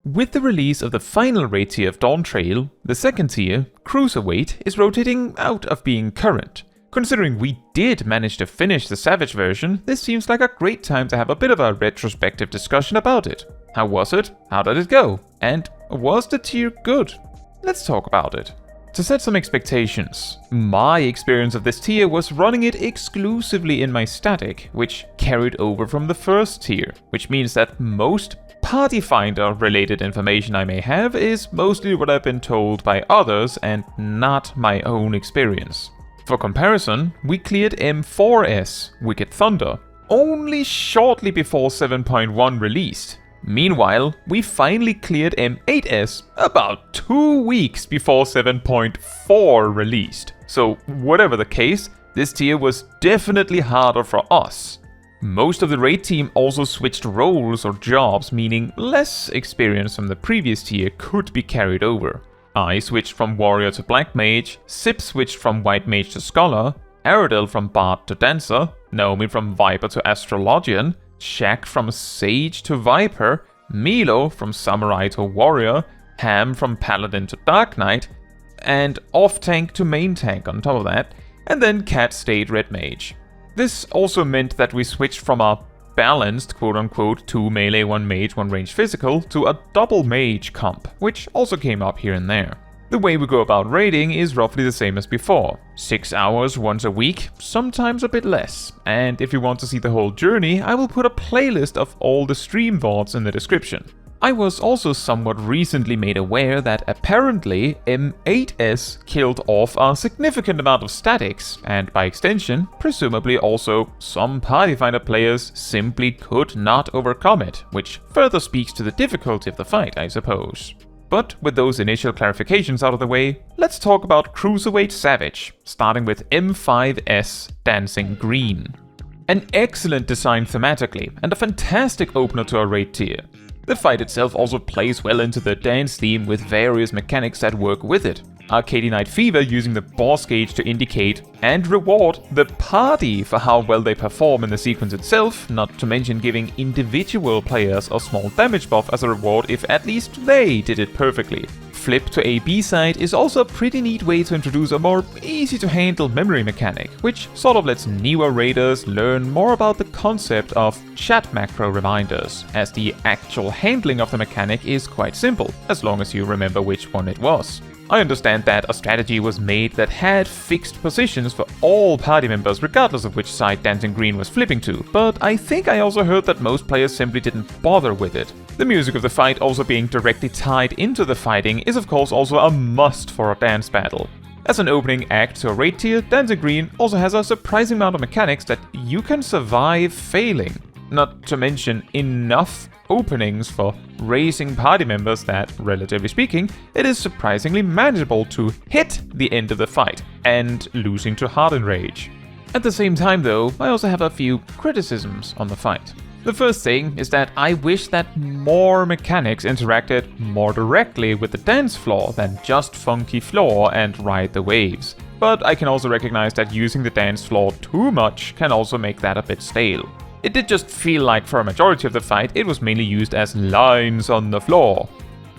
With the release of the final raid tier of Dawntrail, the second tier, Cruiserweight, is rotating out of being current. Considering we did manage to finish the Savage version, this seems like a great time to have a bit of a retrospective discussion about it. How was it? How did it go? And was the tier good? Let's talk about it. To set some expectations, my experience of this tier was running it exclusively in my static, which carried over from the first tier, which means that most Party Finder related information I may have is mostly what I've been told by others and not my own experience. For comparison, we cleared M4S, Wicked Thunder, only shortly before 7.1 released. Meanwhile, we finally cleared M8S about 2 weeks before 7.4 released. So whatever the case, this tier was definitely harder for us. Most of the raid team also switched roles or jobs, meaning less experience from the previous tier could be carried over. I switched from warrior to black mage, Sip switched from white mage to scholar, Aradel from bard to dancer, Naomi from viper to astrologian, Shaq from sage to viper, Milo from samurai to warrior, Ham from paladin to dark knight, and off tank to main tank on top of that, and then Cat stayed red mage. This also meant that we switched from a balanced quote-unquote 2 melee 1 mage 1 range physical to a double mage comp, which also came up here and there. The way we go about raiding is roughly the same as before. 6 hours once a week, sometimes a bit less. And if you want to see the whole journey, I will put a playlist of all the stream VODs in the description. I was also somewhat recently made aware that apparently M8S killed off a significant amount of statics, and by extension, presumably also some Party Finder players simply could not overcome it, which further speaks to the difficulty of the fight, I suppose. But with those initial clarifications out of the way, let's talk about Cruiserweight Savage, starting with M5S Dancing Green. An excellent design thematically, and a fantastic opener to a raid tier. The fight itself also plays well into the dance theme with various mechanics that work with it. Arcady Night Fever using the boss gauge to indicate and reward the party for how well they perform in the sequence itself, not to mention giving individual players a small damage buff as a reward if at least they did it perfectly. Flip to a B-side is also a pretty neat way to introduce a more easy to handle memory mechanic, which sort of lets newer raiders learn more about the concept of chat macro reminders, as the actual handling of the mechanic is quite simple, as long as you remember which one it was. I understand that a strategy was made that had fixed positions for all party members regardless of which side Dancing Green was flipping to, but I think I also heard that most players simply didn't bother with it. The music of the fight also being directly tied into the fighting is of course also a must for a dance battle. As an opening act to a raid tier, Dancing Green also has a surprising amount of mechanics that you can survive failing. Not to mention enough openings for racing party members that, relatively speaking, it is surprisingly manageable to hit the end of the fight, and losing to Hardened Rage. At the same time though, I also have a few criticisms on the fight. The first thing is that I wish that more mechanics interacted more directly with the dance floor than just funky floor and ride the waves. But I can also recognize that using the dance floor too much can also make that a bit stale. It did just feel like for a majority of the fight it was mainly used as lines on the floor.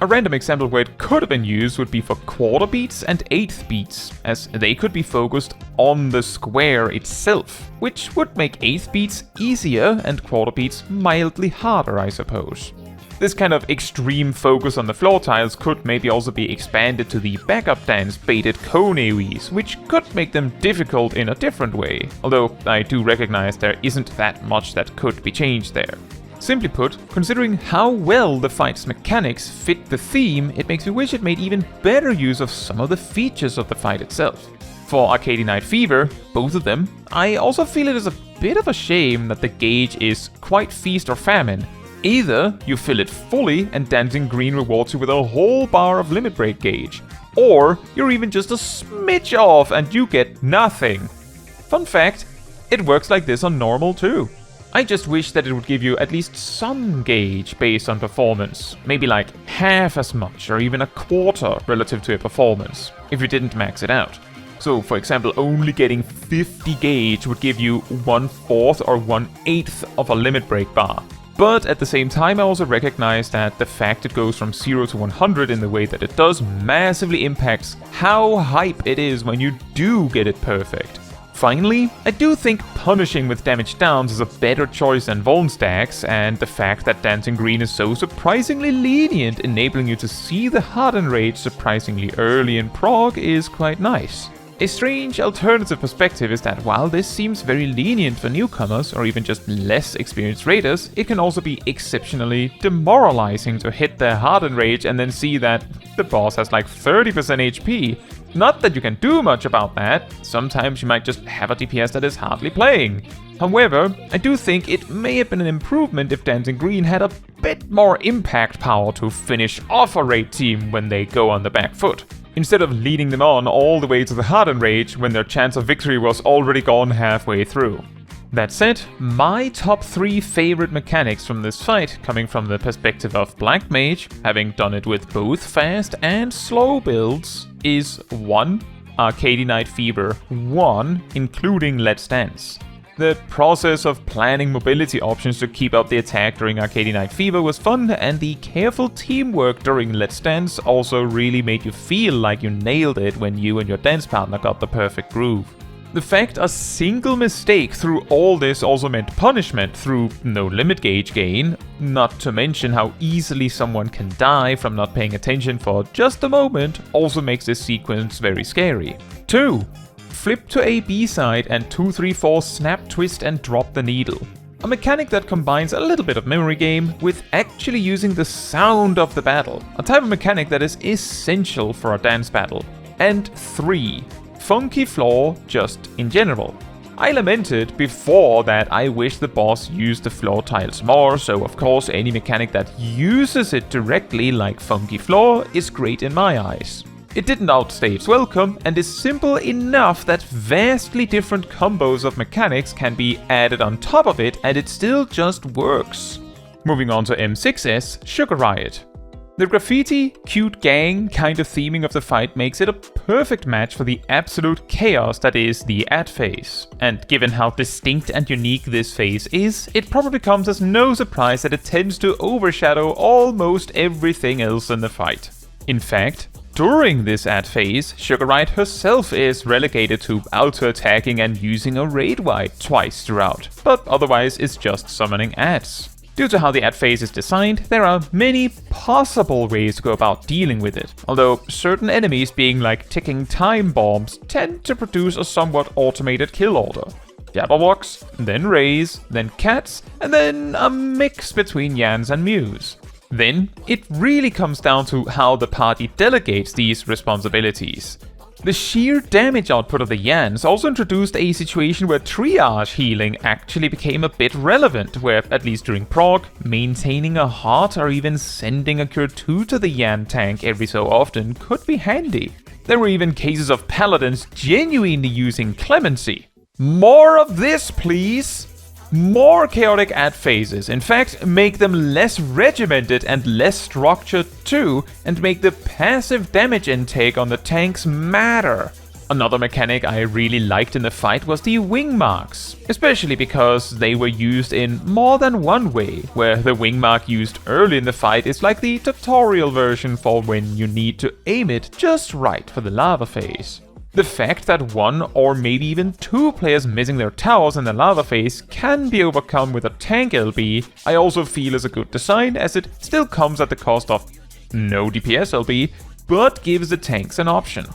A random example where it could have been used would be for quarter beats and eighth beats, as they could be focused on the square itself, which would make eighth beats easier and quarter beats mildly harder, I suppose. This kind of extreme focus on the floor tiles could maybe also be expanded to the backup dance baited cone AoEs, which could make them difficult in a different way, although I do recognize there isn't that much that could be changed there. Simply put, considering how well the fight's mechanics fit the theme, it makes me wish it made even better use of some of the features of the fight itself. For Arcady Night Fever, both of them, I also feel it is a bit of a shame that the gauge is quite feast or famine. Either you fill it fully and Dancing Green rewards you with a whole bar of limit break gauge, or you're even just a smidge off and you get nothing. Fun fact, it works like this on normal too. I just wish that it would give you at least some gauge based on performance, maybe like half as much or even a quarter relative to your performance, if you didn't max it out. So for example, only getting 50 gauge would give you 1/4 or 1/8 of a limit break bar. But at the same time, I also recognize that the fact it goes from 0 to 100 in the way that it does massively impacts how hype it is when you do get it perfect. Finally, I do think punishing with damage downs is a better choice than Vuln stacks, and the fact that Dancing Green is so surprisingly lenient, enabling you to see the Hardened Rage surprisingly early in prog, is quite nice. A strange alternative perspective is that while this seems very lenient for newcomers or even just less experienced raiders, it can also be exceptionally demoralizing to hit their Hardened Rage and then see that the boss has like 30% HP. Not that you can do much about that, sometimes you might just have a DPS that is hardly playing. However, I do think it may have been an improvement if Dancing Green had a bit more impact power to finish off a raid team when they go on the back foot, instead of leading them on all the way to the Hardened Rage when their chance of victory was already gone halfway through. That said, my top 3 favorite mechanics from this fight, coming from the perspective of Black Mage, having done it with both fast and slow builds, is 1. Arcady Night Fever 1, including Let's Dance. The process of planning mobility options to keep up the attack during Arcady Night Fever was fun, and the careful teamwork during Let's Dance also really made you feel like you nailed it when you and your dance partner got the perfect groove. The fact a single mistake through all this also meant punishment through no limit gauge gain, not to mention how easily someone can die from not paying attention for just a moment, also makes this sequence very scary. 2. Flip to a B-side and 2-3-4 snap, twist and drop the needle. A mechanic that combines a little bit of memory game with actually using the sound of the battle, a type of mechanic that is essential for a dance battle. And 3. Funky floor just in general. I lamented before that I wish the boss used the floor tiles more, so of course any mechanic that uses it directly like Funky Floor is great in my eyes. It didn't outstay its welcome and is simple enough that vastly different combos of mechanics can be added on top of it and it still just works. Moving on to M6's Sugar Riot. The graffiti, cute gang kind of theming of the fight makes it a perfect match for the absolute chaos that is the ad phase. And given how distinct and unique this phase is, it probably comes as no surprise that it tends to overshadow almost everything else in the fight. In fact, during this ad phase, Sugar Riot herself is relegated to auto-attacking and using a raid wipe twice throughout, but otherwise is just summoning ads. Due to how the ad phase is designed, there are many possible ways to go about dealing with it, although certain enemies being like ticking time bombs tend to produce a somewhat automated kill order. Jabberwocks, then Rays, then Cats, and then a mix between Yans and Mews. Then, it really comes down to how the party delegates these responsibilities. The sheer damage output of the Yans also introduced a situation where triage healing actually became a bit relevant, where, at least during prog, maintaining a heart or even sending a cure 2 to the Yan tank every so often could be handy. There were even cases of paladins genuinely using clemency. More of this, please! More chaotic ad phases, in fact, make them less regimented and less structured too, and make the passive damage intake on the tanks matter. Another mechanic I really liked in the fight was the wing marks, especially because they were used in more than one way, where the wing mark used early in the fight is like the tutorial version for when you need to aim it just right for the lava phase. The fact that 1 or maybe even 2 players missing their towers in the lava phase can be overcome with a tank LB, I also feel is a good design, as it still comes at the cost of no DPS LB, but gives the tanks an option.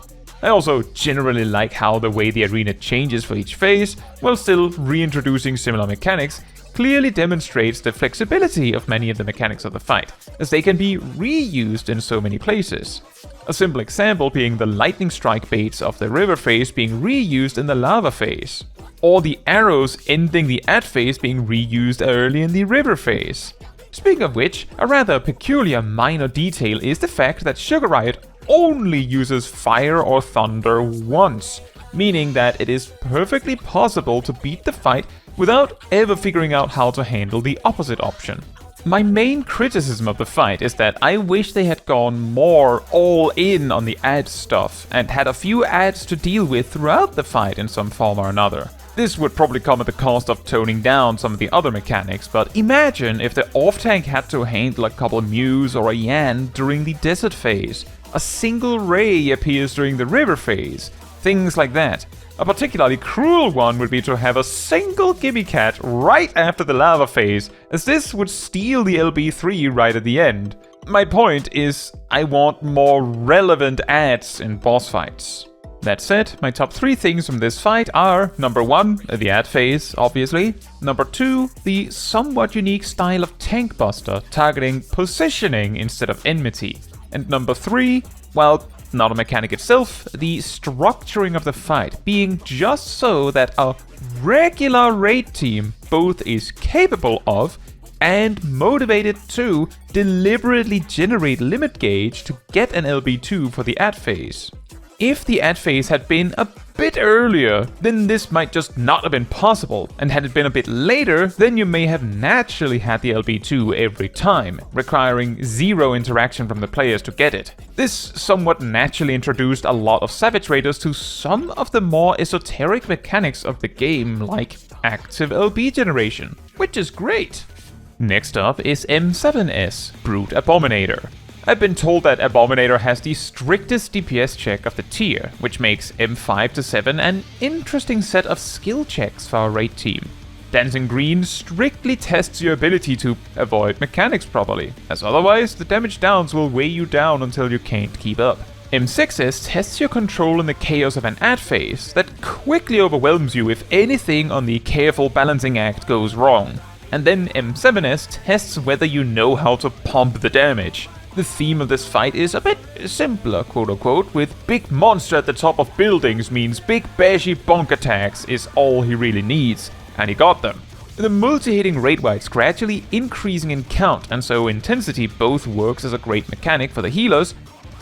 I also generally like how the way the arena changes for each phase, while still reintroducing similar mechanics, clearly demonstrates the flexibility of many of the mechanics of the fight, as they can be reused in so many places. A simple example being the lightning strike baits of the river phase being reused in the lava phase, or the arrows ending the ad phase being reused early in the river phase. Speaking of which, a rather peculiar minor detail is the fact that Sugar Riot only uses fire or thunder once, meaning that it is perfectly possible to beat the fight without ever figuring out how to handle the opposite option. My main criticism of the fight is that I wish they had gone more all in on the ad stuff and had a few ads to deal with throughout the fight in some form or another. This would probably come at the cost of toning down some of the other mechanics, but imagine if the off-tank had to handle a couple of Mews or a Yan during the desert phase. A single Ray appears during the river phase. Things like that. A particularly cruel one would be to have a single Gimme Cat right after the lava phase, as this would steal the LB3 right at the end. My point is, I want more relevant ads in boss fights. That said, my top 3 things from this fight are: number 1, the ad phase, obviously. Number 2, the somewhat unique style of tank buster, targeting positioning instead of enmity. And number 3, well, not a mechanic itself, the structuring of the fight being just so that a regular raid team both is capable of and motivated to deliberately generate limit gauge to get an LB2 for the ad phase. If the ad phase had been a bit earlier, then this might just not have been possible, and had it been a bit later, then you may have naturally had the LB2 every time, requiring zero interaction from the players to get it. This somewhat naturally introduced a lot of Savage Raiders to some of the more esoteric mechanics of the game, like active LB generation, which is great. Next up is M7S, Brute Abombinator. I've been told that Abombinator has the strictest DPS check of the tier, which makes M5 to 7 an interesting set of skill checks for our raid team. Dancing Green strictly tests your ability to avoid mechanics properly, as otherwise the damage downs will weigh you down until you can't keep up. M6S tests your control in the chaos of an ad phase that quickly overwhelms you if anything on the careful balancing act goes wrong. And then M7S tests whether you know how to pump the damage. The theme of this fight is a bit simpler, quote-unquote, with big monster at the top of buildings means big bashy bonk attacks is all he really needs, and he got them. The multi-hitting raid wights gradually increasing in count, and so intensity both works as a great mechanic for the healers,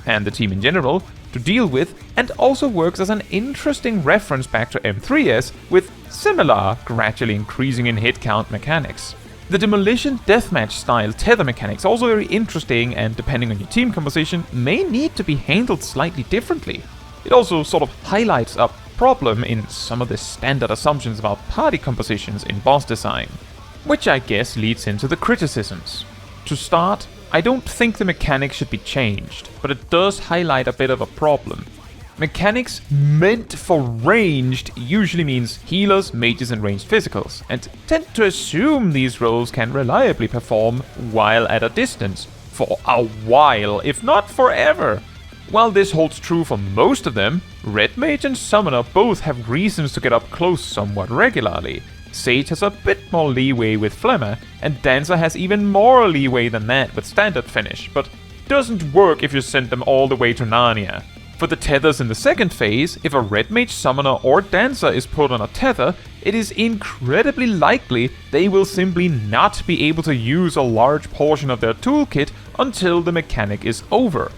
and the team in general, to deal with, and also works as an interesting reference back to M3S with similar, gradually increasing in hit count mechanics. The Demolition Deathmatch style tether mechanics also very interesting, and depending on your team composition, may need to be handled slightly differently. It also sort of highlights a problem in some of the standard assumptions about party compositions in boss design. Which I guess leads into the criticisms. To start, I don't think the mechanics should be changed, but it does highlight a bit of a problem. Mechanics meant for ranged usually means healers, mages and ranged physicals, and tend to assume these roles can reliably perform while at a distance. For a while, if not forever. While this holds true for most of them, Red Mage and Summoner both have reasons to get up close somewhat regularly. Sage has a bit more leeway with Flemmer, and Dancer has even more leeway than that with Standard Finish, but doesn't work if you send them all the way to Narnia. For the tethers in the second phase, if a Red Mage, Summoner or Dancer is put on a tether, it is incredibly likely they will simply not be able to use a large portion of their toolkit until the mechanic is over.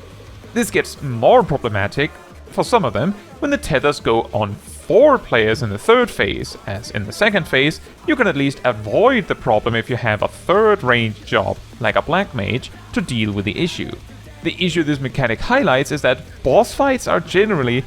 This gets more problematic, for some of them, when the tethers go on 4 players in the third phase, as in the second phase, you can at least avoid the problem if you have a third ranged job, like a Black Mage, to deal with the issue. The issue this mechanic highlights is that boss fights are typically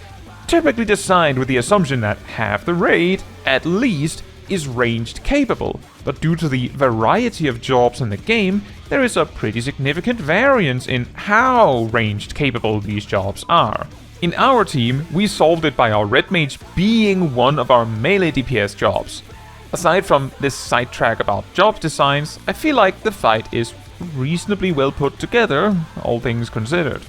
designed with the assumption that half the raid, at least, is ranged capable, but due to the variety of jobs in the game, there is a pretty significant variance in how ranged capable these jobs are. In our team, we solved it by our Red Mage being one of our melee DPS jobs. Aside from this sidetrack about job designs, I feel like the fight is reasonably well put together, all things considered.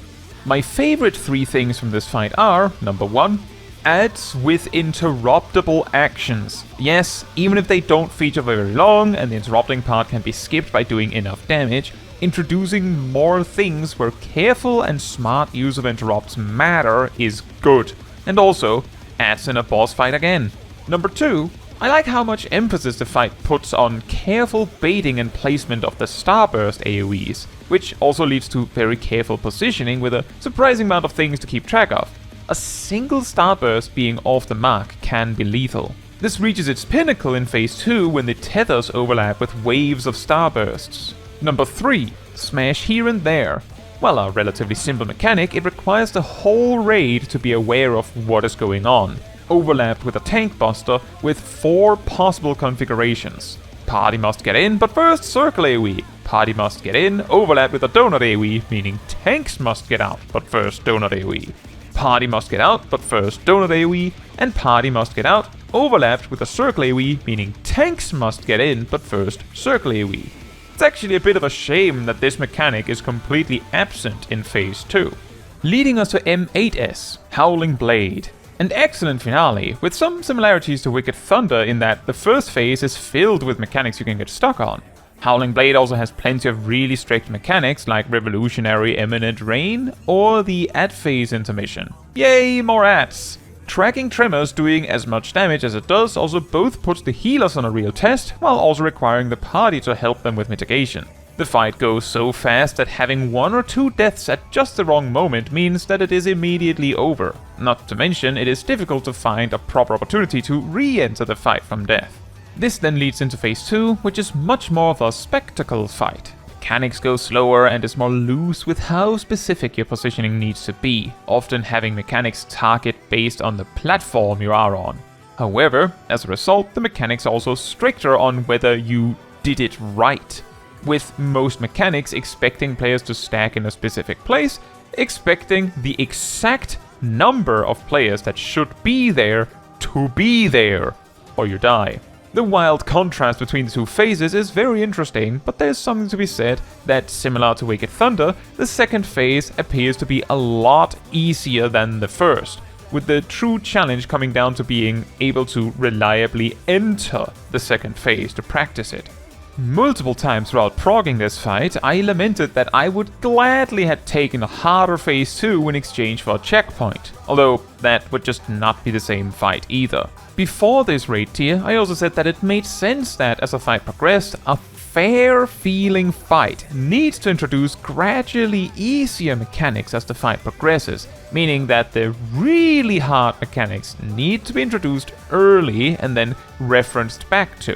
My favorite 3 things from this fight are, number 1, ads with interruptible actions. Yes, even if they don't feature very long and the interrupting part can be skipped by doing enough damage, introducing more things where careful and smart use of interrupts matter is good. And also, ads in a boss fight again. Number 2, I like how much emphasis the fight puts on careful baiting and placement of the Starburst AoEs, which also leads to very careful positioning with a surprising amount of things to keep track of. A single Starburst being off the mark can be lethal. This reaches its pinnacle in Phase 2 when the tethers overlap with waves of Starbursts. Number 3, smash here and there. While a relatively simple mechanic, it requires the whole raid to be aware of what is going on. overlapped with a tank buster with 4 possible configurations. Party must get in, but first circle AoE. Party must get in, overlap with a donut AoE, meaning tanks must get out, but first donut AoE. Party must get out, but first donut AoE, and party must get out, overlapped with a circle AoE, meaning tanks must get in, but first circle AoE. It's actually a bit of a shame that this mechanic is completely absent in Phase 2. Leading us to M8S, Howling Blade. An excellent finale, with some similarities to Wicked Thunder in that the first phase is filled with mechanics you can get stuck on. Howling Blade also has plenty of really strict mechanics like Revolutionary Eminent Rain or the Ad Phase intermission. Yay, more ads! Tracking Tremors doing as much damage as it does also both puts the healers on a real test, while also requiring the party to help them with mitigation. The fight goes so fast that having 1 or 2 deaths at just the wrong moment means that it is immediately over. Not to mention, it is difficult to find a proper opportunity to re-enter the fight from death. This then leads into Phase 2, which is much more of a spectacle fight. Mechanics go slower and is more loose with how specific your positioning needs to be, often having mechanics target based on the platform you are on. However, as a result, the mechanics are also stricter on whether you did it right, with most mechanics expecting players to stack in a specific place, expecting the exact number of players that should be there to be there, or you die. The wild contrast between the 2 phases is very interesting, but there's something to be said that, similar to Wicked Thunder, the second phase appears to be a lot easier than the first, with the true challenge coming down to being able to reliably enter the second phase to practice it. Multiple times throughout progging this fight, I lamented that I would gladly have taken a harder Phase 2 in exchange for a checkpoint, although that would just not be the same fight either. Before this raid tier, I also said that it made sense that as the fight progressed, a fair-feeling fight needs to introduce gradually easier mechanics as the fight progresses, meaning that the really hard mechanics need to be introduced early and then referenced back to.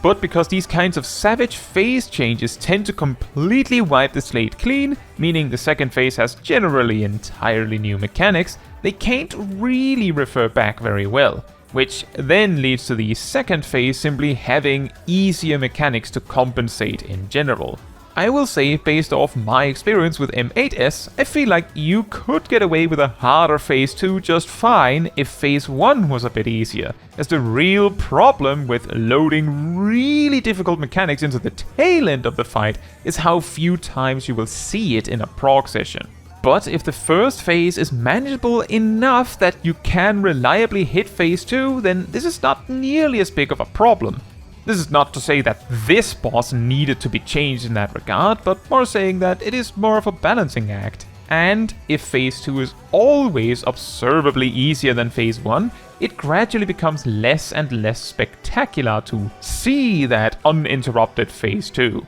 But because these kinds of savage phase changes tend to completely wipe the slate clean, meaning the second phase has generally entirely new mechanics, they can't really refer back very well, which then leads to the second phase simply having easier mechanics to compensate in general. I will say, based off my experience with M8S, I feel like you could get away with a harder Phase 2 just fine if Phase 1 was a bit easier, as the real problem with loading really difficult mechanics into the tail end of the fight is how few times you will see it in a prog session. But if the first phase is manageable enough that you can reliably hit Phase 2, then this is not nearly as big of a problem. This is not to say that this boss needed to be changed in that regard, but more saying that it is more of a balancing act. And if Phase 2 is always observably easier than Phase 1, it gradually becomes less and less spectacular to see that uninterrupted Phase 2.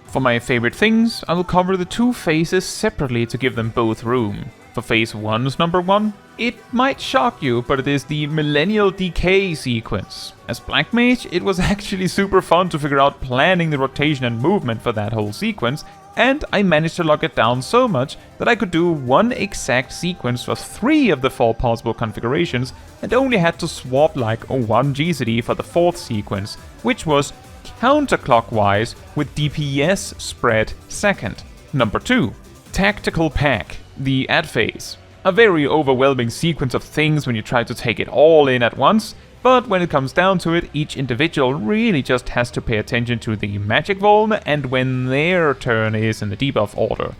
For my favorite things, I will cover the 2 phases separately to give them both room. For Phase 1's number 1, it might shock you, but it is the Millennial Decay sequence. As Black Mage, it was actually super fun to figure out planning the rotation and movement for that whole sequence, and I managed to lock it down so much that I could do one exact sequence for 3 of the 4 possible configurations, and only had to swap like a 1 GCD for the 4th sequence, which was counterclockwise with DPS spread second. Number 2. Tactical Pack, the Ad Phase. A very overwhelming sequence of things when you try to take it all in at once, but when it comes down to it, each individual really just has to pay attention to the magic vuln and when their turn is in the debuff order.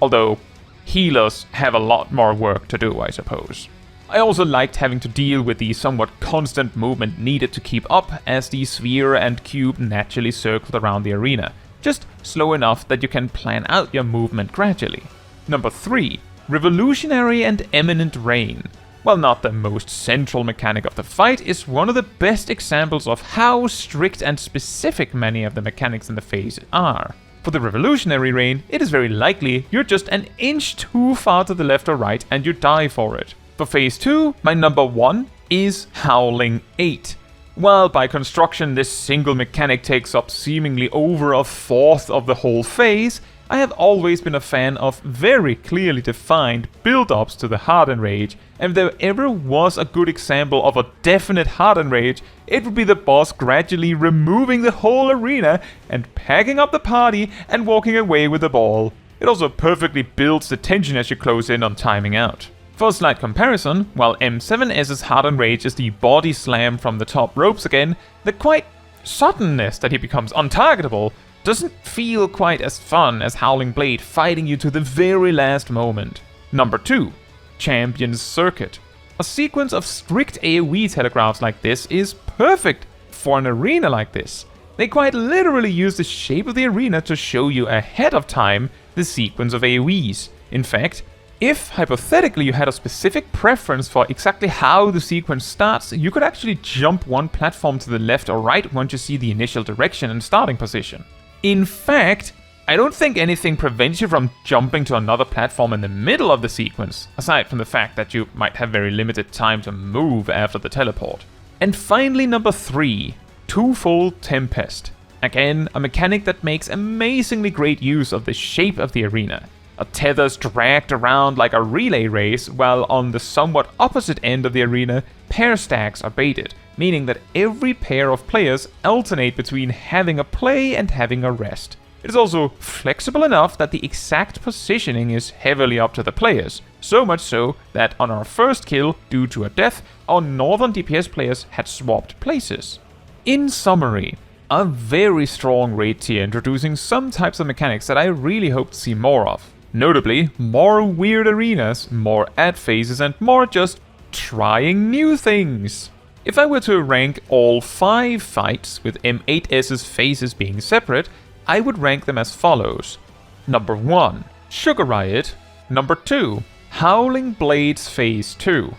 Although, healers have a lot more work to do, I suppose. I also liked having to deal with the somewhat constant movement needed to keep up as the sphere and cube naturally circled around the arena, just slow enough that you can plan out your movement gradually. Number 3. Revolutionary and Eminent Rain. While not the most central mechanic of the fight, is one of the best examples of how strict and specific many of the mechanics in the phase are. For the Revolutionary Rain, it is very likely you're just an inch too far to the left or right and you die for it. For Phase 2, my number 1 is Howling 8. While by construction this single mechanic takes up seemingly over a fourth of the whole phase, I have always been a fan of very clearly defined build-ups to the Harden Rage, and if there ever was a good example of a definite Harden Rage, it would be the boss gradually removing the whole arena and packing up the party and walking away with the ball. It also perfectly builds the tension as you close in on timing out. For a slight comparison, while M7S's Harden Rage is the body slam from the top ropes again, the quite suddenness that he becomes untargetable doesn't feel quite as fun as Howling Blade fighting you to the very last moment. Number 2. Champion's Circuit. A sequence of strict AoE telegraphs like this is perfect for an arena like this. They quite literally use the shape of the arena to show you ahead of time the sequence of AoEs. In fact, if hypothetically you had a specific preference for exactly how the sequence starts, you could actually jump one platform to the left or right once you see the initial direction and starting position. In fact, I don't think anything prevents you from jumping to another platform in the middle of the sequence, aside from the fact that you might have very limited time to move after the teleport. And finally, number 3, Twofold Tempest. Again, a mechanic that makes amazingly great use of the shape of the arena. A tether's dragged around like a relay race, while on the somewhat opposite end of the arena, pair stacks are baited, meaning that every pair of players alternate between having a play and having a rest. It is also flexible enough that the exact positioning is heavily up to the players, so much so that on our first kill, due to a death, our northern DPS players had swapped places. In summary, a very strong raid tier introducing some types of mechanics that I really hope to see more of. Notably, more weird arenas, more ad phases, and more just trying new things. If I were to rank all 5 fights, with M8S's phases being separate, I would rank them as follows. Number 1, Sugar Riot. Number 2, Howling Blade's Phase 2.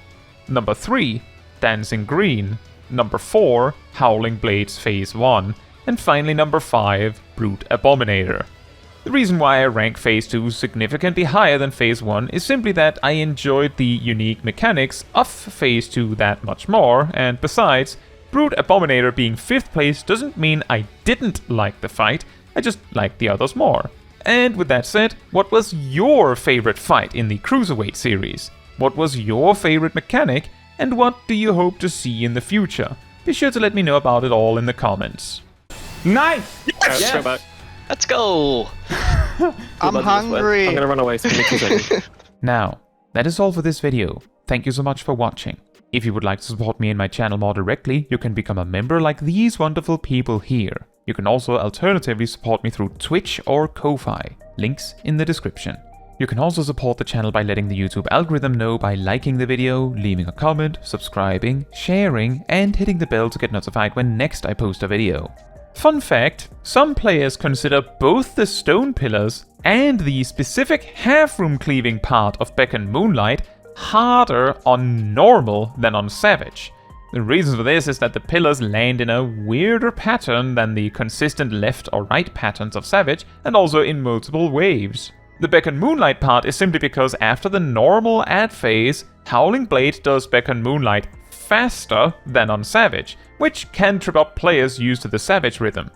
Number 3, Dancing Green. Number 4, Howling Blade's Phase 1. And finally number 5, Brute Abombinator. The reason why I rank Phase 2 significantly higher than Phase 1 is simply that I enjoyed the unique mechanics of Phase 2 that much more, and besides, Brute Abombinator being 5th place doesn't mean I didn't like the fight, I just liked the others more. And with that said, what was your favorite fight in the Cruiserweight series? What was your favorite mechanic, and what do you hope to see in the future? Be sure to let me know about it all in the comments. Nice! Yes! Yes! Let's go! I'm hungry. I'm gonna run away, so give me 2 seconds. Now, that is all for this video. Thank you so much for watching. If you would like to support me and my channel more directly, you can become a member like these wonderful people here. You can also alternatively support me through Twitch or Ko-Fi. Links in the description. You can also support the channel by letting the YouTube algorithm know by liking the video, leaving a comment, subscribing, sharing, and hitting the bell to get notified when next I post a video. Fun fact, some players consider both the stone pillars and the specific half-room cleaving part of Beacon Moonlight harder on normal than on Savage. The reason for this is that the pillars land in a weirder pattern than the consistent left or right patterns of Savage, and also in multiple waves. The Beacon Moonlight part is simply because after the normal ad phase, Howling Blade does Beacon Moonlight faster than on Savage, which can trip up players used to the Savage rhythm.